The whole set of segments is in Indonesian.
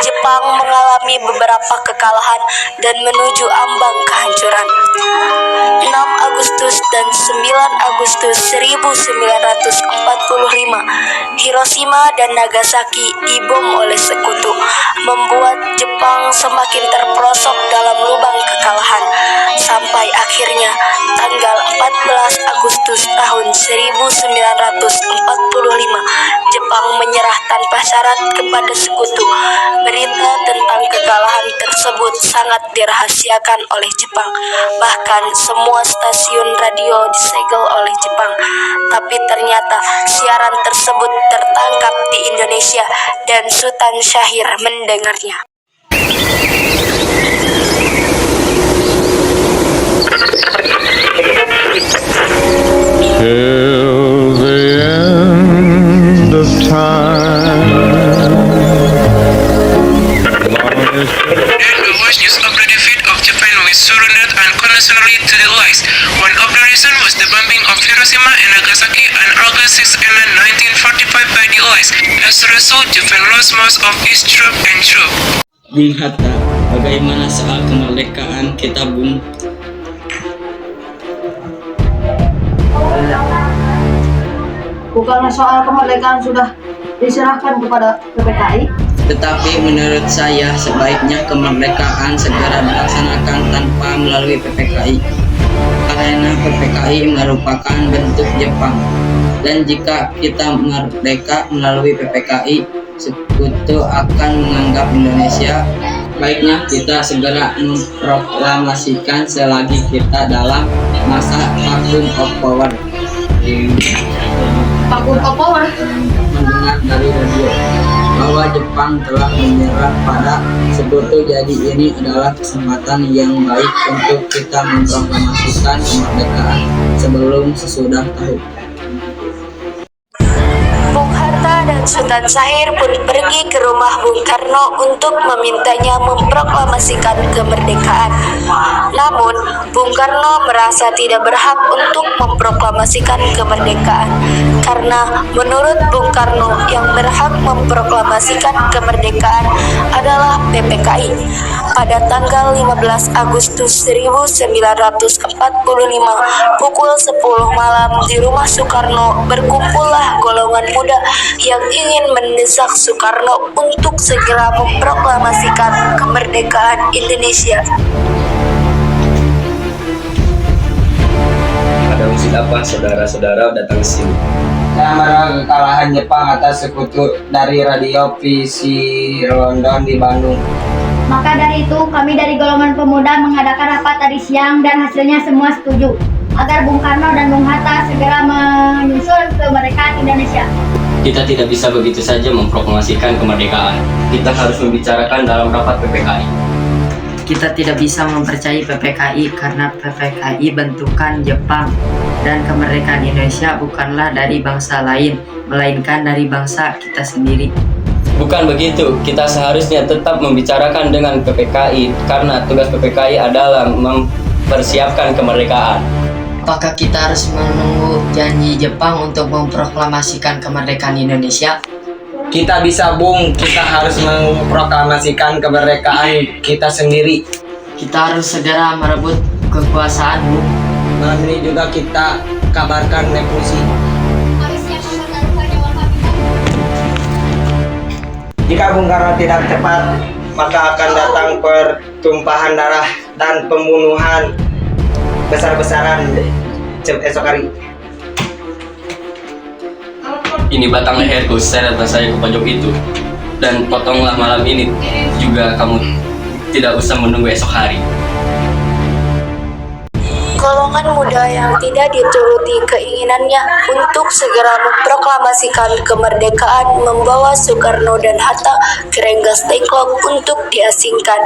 Jepang mengalami beberapa kekalahan dan menuju ambang kehancuran. 6 Agustus dan 9 Agustus 1945, Hiroshima dan Nagasaki dibom oleh sekutu, membuat Jepang semakin terperosok dalam lubang kekalahan, sampai akhirnya tanggal 14 Agustus tahun 1945, Jepang menyerah tanpa syarat kepada sekutu. Berita tentang kekalahan tersebut sangat dirahasiakan oleh Jepang. Bahkan semua stasiun radio disegel oleh Jepang. Tapi ternyata siaran tersebut tertangkap di Indonesia dan Sultan Syahir mendengarnya. Till the end of time. The worst news of the defeat of Japan was surrendered unconditionally to the Allies. One of the reasons was the bombing of Hiroshima and Nagasaki on August 6 and 1945 by the Allies. As a result, Japan lost most of its troops and troops. Bung Hatta, bagaimana soal kemerdekaan kita, Bung? Bukannya soal kemerdekaan sudah diserahkan kepada PPKI? Tetapi menurut saya sebaiknya kemerdekaan segera dilaksanakan tanpa melalui PPKI. Karena PPKI merupakan bentuk Jepang. Dan jika kita merdeka melalui PPKI, sekutu akan menganggap Indonesia. Baiknya kita segera memproklamasikan selagi kita dalam masa vacuum of power. Vacuum of power? Mendengar dari radio bahwa Jepang telah menyerah pada sekutu, jadi ini adalah kesempatan yang baik untuk kita memproklamasikan kemerdekaan sebelum sesudah tahu. Bung Hatta dan Sultan Syahir pun pergi ke rumah Bung Karno untuk memintanya memproklamasikan kemerdekaan. Namun, Bung Karno merasa tidak berhak untuk memproklamasikan kemerdekaan karena menurut Bung Karno yang berhak memproklamasikan kemerdekaan adalah PPKI. Pada tanggal 15 Agustus 1945 pukul 10 malam di rumah Soekarno berkumpullah golongan muda yang ingin mendesak Soekarno untuk segera memproklamasikan kemerdekaan Indonesia. Ada maksud apa saudara-saudara datang ke sini? Saya marah kekalahan Jepang atas sekutu dari radio PC London di Bandung. Maka dari itu, kami dari golongan pemuda mengadakan rapat tadi siang dan hasilnya semua setuju agar Bung Karno dan Bung Hatta segera menyusul kemerdekaan Indonesia. Kita tidak bisa begitu saja memproklamasikan kemerdekaan. Kita harus membicarakan dalam rapat PPKI. Kita tidak bisa mempercayai PPKI karena PPKI bentukan Jepang dan kemerdekaan Indonesia bukanlah dari bangsa lain, melainkan dari bangsa kita sendiri. Bukan begitu, kita seharusnya tetap membicarakan dengan PPKI karena tugas PPKI adalah mempersiapkan kemerdekaan. Apakah kita harus menunggu janji Jepang untuk memproklamasikan kemerdekaan Indonesia? Kita bisa, Bung. Kita harus memproklamasikan kemerdekaan kita sendiri. Kita harus segera merebut kekuasaan, Bung. Malam ini juga kita kabarkan revolusi. Jika Bung Karno tidak cepat, maka akan datang pertumpahan darah dan pembunuhan besar-besaran esok hari. Ini batang leherku, seretlah saya ke pojok itu. Dan potonglah malam ini juga, kamu tidak usah menunggu esok hari. Golongan muda yang tidak dituruti keinginannya untuk segera memproklamasikan kemerdekaan membawa Soekarno dan Hatta ke Rengas Dengklok untuk diasingkan.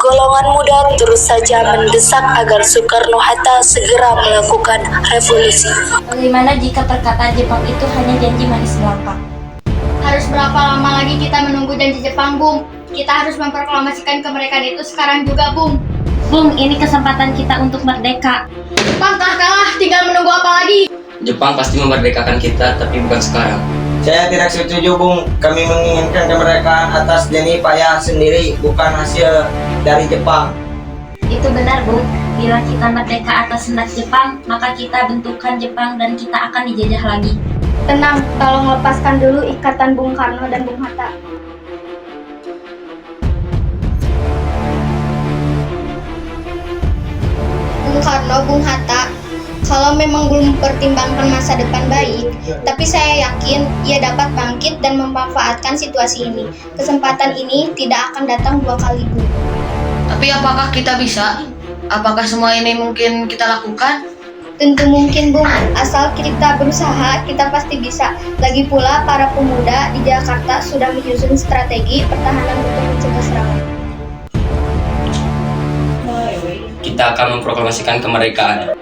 Golongan muda terus saja mendesak agar Soekarno-Hatta segera melakukan revolusi. Bagaimana jika perkataan Jepang itu hanya janji manis belaka? Harus berapa lama lagi kita menunggu janji Jepang, Bung? Kita harus memproklamasikan kemerdekaan itu sekarang juga, Bung. Bung, ini kesempatan kita untuk merdeka. Jepang telah kalah, tinggal menunggu apa lagi? Jepang pasti memerdekakan kita, tapi bukan sekarang. Saya tidak setuju, Bung. Kami menginginkan kemerdekaan atas jerih payah sendiri, bukan hasil dari Jepang. Itu benar, Bung. Bila kita merdeka atas kehendak Jepang, maka kita bentukan Jepang dan kita akan dijajah lagi. Tenang, tolong lepaskan dulu ikatan Bung Karno dan Bung Hatta. Bung Karno, Bung Hatta, kalau memang belum mempertimbangkan masa depan baik, tapi saya yakin ia dapat bangkit dan memanfaatkan situasi ini. Kesempatan ini tidak akan datang dua kali, Bu. Tapi apakah kita bisa? Apakah semua ini mungkin kita lakukan? Tentu mungkin, Bung. Asal kita berusaha, kita pasti bisa. Lagi pula, para pemuda di Jakarta sudah menyusun strategi pertahanan untuk mencegah serangan. Kita akan memproklamasikan kemerdekaan.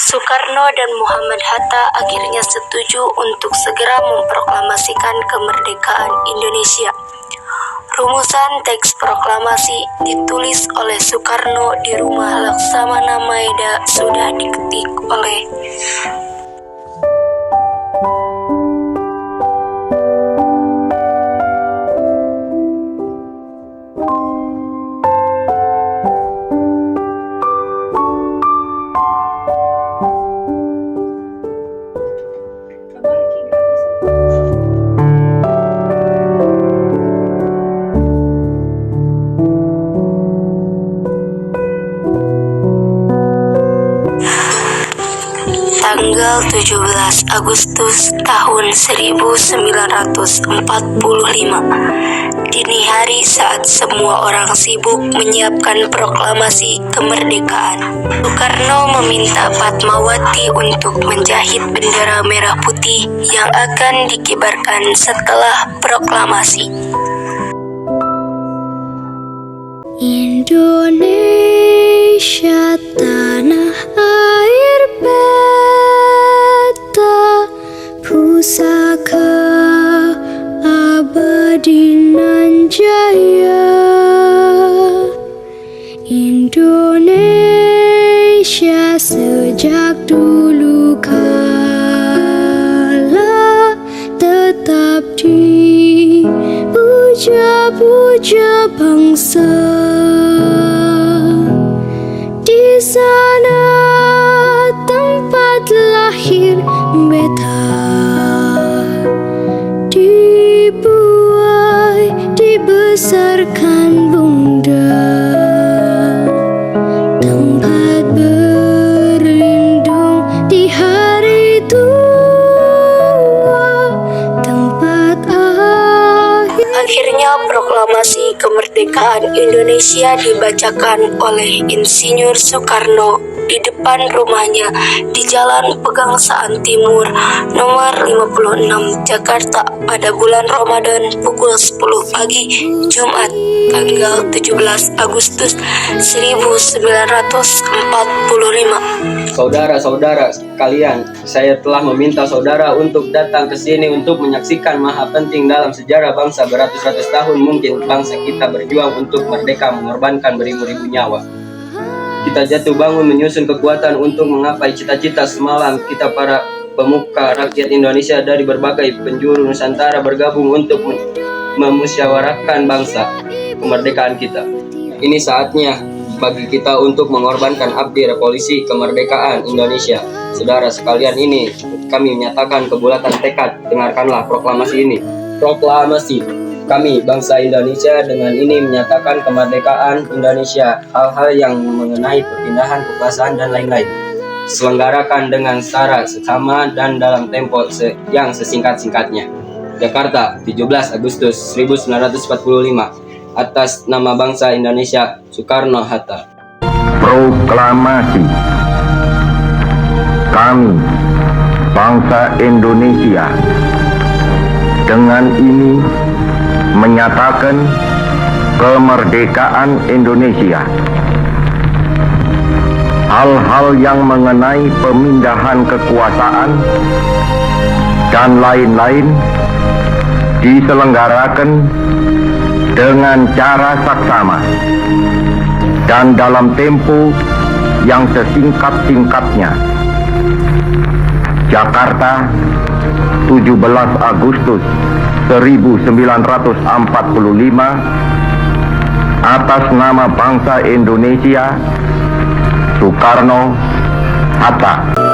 Soekarno dan Muhammad Hatta akhirnya setuju untuk segera memproklamasikan kemerdekaan Indonesia. Rumusan teks proklamasi ditulis oleh Soekarno di rumah Laksamana Maeda sudah diketik oleh tanggal 17 Agustus tahun 1945. Dini hari saat semua orang sibuk menyiapkan proklamasi kemerdekaan, Soekarno meminta Fatmawati untuk menjahit bendera merah putih yang akan dikibarkan setelah proklamasi. Indonesia tanah air beta, pusaka abadi nan jaya. Indonesia sejak dulu kala tetap dipuja-puja bangsa. Di sana tempat lahir beta, dibuai, dibesarkan bunda, tempat berlindung di hari tua, tempat akhir. Akhirnya proklamasi kemerdekaan Indonesia dibacakan oleh Insinyur Soekarno di depan rumahnya di Jalan Pegangsaan Timur nomor 56 Jakarta pada bulan Ramadan pukul 10 pagi Jumat tanggal 17 Agustus 1945. Saudara-saudara sekalian, saya telah meminta saudara untuk datang ke sini untuk menyaksikan maha penting dalam sejarah bangsa beratus-ratus tahun mungkin bangsa kita berjuang untuk merdeka mengorbankan beribu-ribu nyawa. Kita jatuh bangun menyusun kekuatan untuk menggapai cita-cita semalam. Kita para pemuka rakyat Indonesia dari berbagai penjuru Nusantara bergabung untuk memusyawarahkan bangsa kemerdekaan kita. Ini saatnya bagi kita untuk mengorbankan abdi revolusi kemerdekaan Indonesia. Saudara sekalian, ini kami menyatakan kebulatan tekad. Dengarkanlah proklamasi ini. Proklamasi. Kami, bangsa Indonesia, dengan ini menyatakan kemerdekaan Indonesia. Hal-hal yang mengenai perpindahan kekuasaan dan lain-lain selenggarakan dengan secara seksama dan dalam tempo yang sesingkat-singkatnya. Jakarta, 17 Agustus 1945. Atas nama bangsa Indonesia, Soekarno-Hatta. Proklamasi. Kami, bangsa Indonesia, dengan ini menyatakan kemerdekaan Indonesia. Hal-hal yang mengenai pemindahan kekuasaan dan lain-lain diselenggarakan dengan cara saksama dan dalam tempo yang sesingkat-singkatnya. Jakarta, 17 Agustus 1945, atas nama bangsa Indonesia, Soekarno-Hatta.